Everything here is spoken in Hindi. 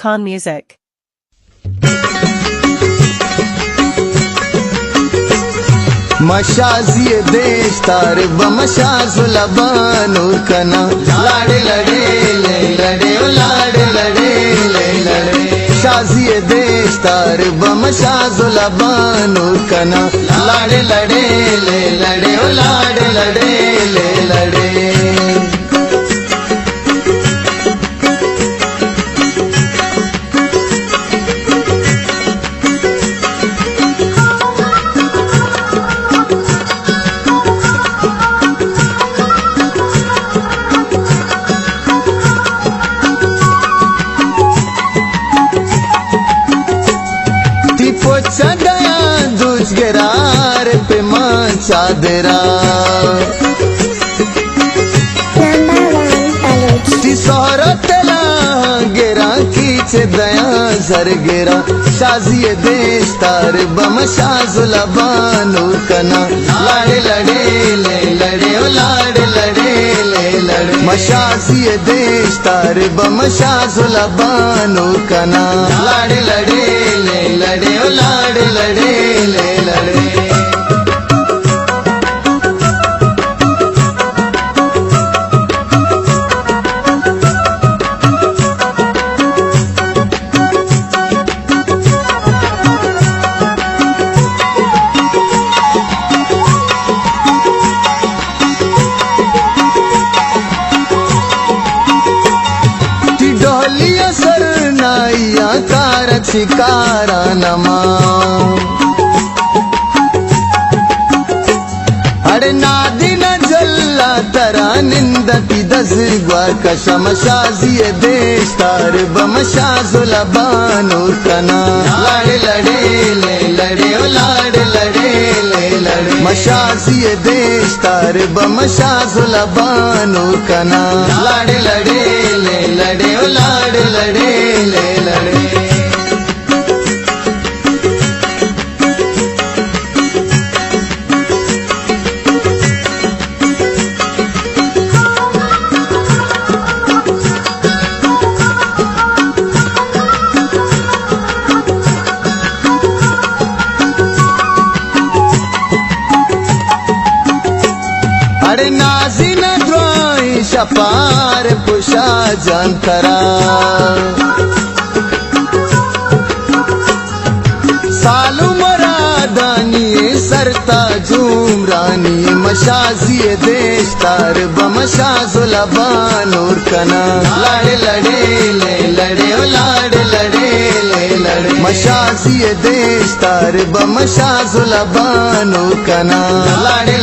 Khan Music. मशाज़िए देश तार बमशाज़ुल बानूर कना लाड़े लड़े ले लड़े ओ लाड़े लड़े ले लड़े शाज़िए देश तार बमशाज़ुल बानूर कना लाड़े लड़े ले लड़े ओ लाड़े लड़े ले लड़े चढ़ाया दूज गिरार पे मां चादरा सोहरा तला गिरा कीचे दया जर गिरा शाज़िए देश तार बमशाज़ुल बानूर कना लाड़े लड़े ले लड़े ओ लाड़े लड़े ले लड़े मशाज़िए देश तार बमशाज़ुल बानूर कना लाड़े लड़े ले लड़े ओ लाड़े लड़े ले लड़े डोलिया सरनाइया कार छिकारा नमा अरे नादी न जल्ला तरा निंदती दजगवा कशम शाज़िए देश तार बमशाज़ुल बानूर कना लाड़े लड़े ले लड़े ओ लाड़े लड़े ले लड़े मशाज़िए देश तार बमशाज़ुल बानूर कना लाड़े लड़े ले लड़े ओ लाड़े लड़े ले लड़े अरे नाजी न द्रोही शपार पुशा जानतरा सालू मरादानी सरता झूमरानी मशाज़िए देश तार बमशाज़ुल बानूर कना लाड़े लड़े ले लड़े ओ लाड़े लड़े ले लड़े मशाज़िए देश तार बमशाज़ुल बानूर कना लाड़े